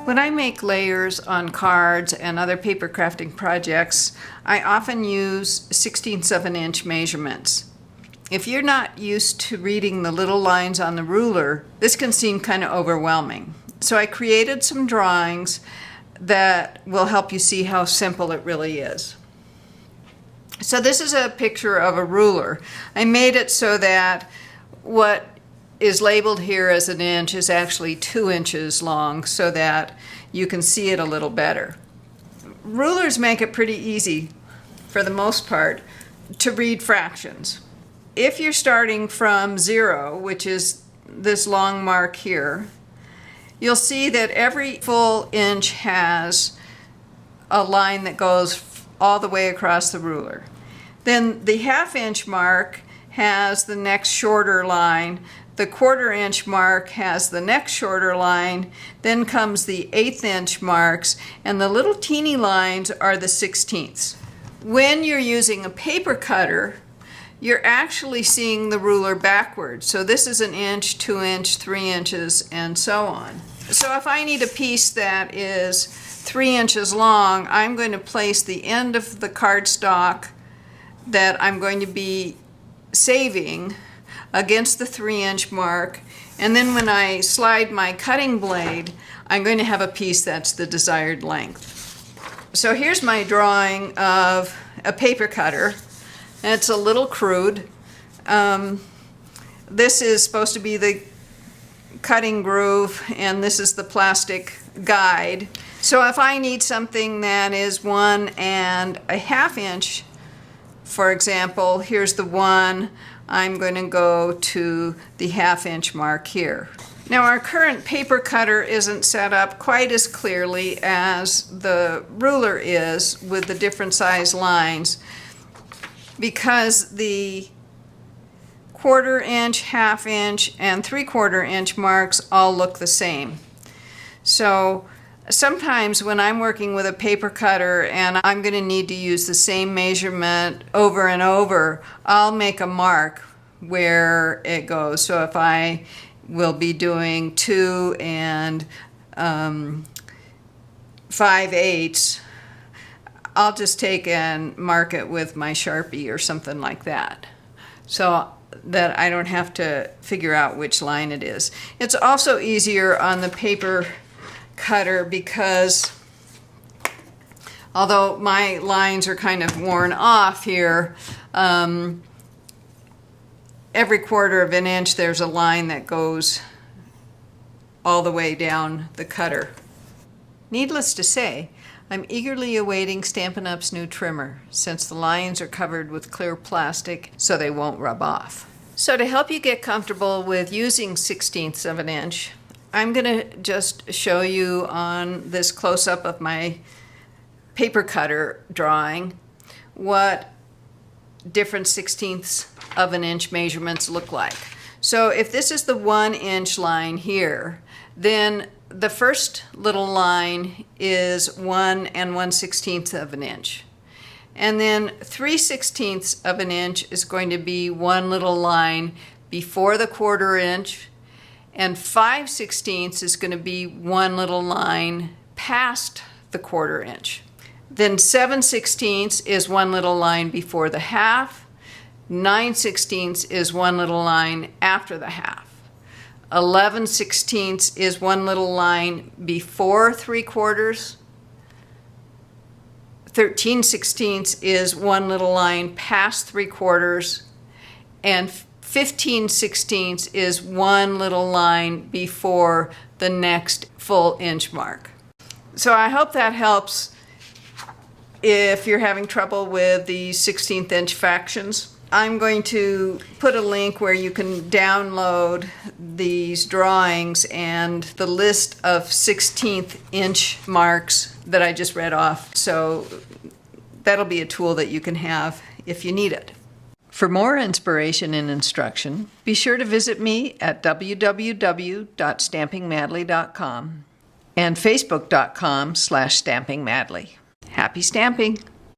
When I make layers on cards and other paper crafting projects, I often use 1/16 of an inch measurements. If you're not used to reading the little lines on the ruler, this can seem kind of overwhelming. So I created some drawings that will help you see how simple it really is. So this is a picture of a ruler. I made it so that what is labeled here as an inch is actually 2 inches long so that you can see it a little better. Rulers make it pretty easy, for the most part, to read fractions. If you're starting from 0, which is this long mark here, you'll see that every full inch has a line that goes all the way across the ruler. Then the half-inch mark has the next shorter line. The quarter-inch mark has the next shorter line. Then comes the 1/8-inch marks, and the little teeny lines are the 1/16ths. When you're using a paper cutter, you're actually seeing the ruler backwards. So this is 1 inch, 2 inch, 3 inches, and so on. So if I need a piece that is 3 inches long, I'm going to place the end of the cardstock that I'm going to be saving against the 3-inch mark, and then when I slide my cutting blade, I'm going to have a piece that's the desired length. So here's my drawing of a paper cutter. It's a little crude. This is supposed to be the cutting groove, and this is the plastic guide. So if I need something that is 1 1/2 inch, for example, here's the 1. I'm going to go to the 1/2 inch mark here. Now our current paper cutter isn't set up quite as clearly as the ruler is with the different size lines because the 1/4 inch, 1/2 inch, and 3/4 inch marks all look the same. So sometimes when I'm working with a paper cutter and I'm going to need to use the same measurement over and over, I'll make a mark where it goes. So if I will be doing 2 5/8, I'll just take and mark it with my Sharpie or something like that, so that I don't have to figure out which line it is. It's also easier on the paper cutter because although my lines are kind of worn off here, every 1/4 of an inch there's a line that goes all the way down the cutter. Needless to say, I'm eagerly awaiting Stampin' Up's new trimmer since the lines are covered with clear plastic so they won't rub off. So to help you get comfortable with using 1/16 of an inch, I'm going to just show you on this close-up of my paper cutter drawing what different 1/16 of an inch measurements look like. So if this is the 1 inch line here, then the first little line is 1 1/16 of an inch. And then 3/16 of an inch is going to be one little line before the 1/4 inch, and 5/16 is going to be one little line past the 1/4 inch. Then 7/16 is one little line before the 1/2. 9/16 is one little line after the 1/2. 11/16 is one little line before 3/4. 13/16 is one little line past 3/4. And 15/16 is one little line before the next full inch mark. So I hope that helps if you're having trouble with the 1/16 inch fractions. I'm going to put a link where you can download these drawings and the list of 1/16 inch marks that I just read off. So that'll be a tool that you can have if you need it. For more inspiration and instruction, be sure to visit me at www.stampingmadly.com and facebook.com/stampingmadly. Happy stamping!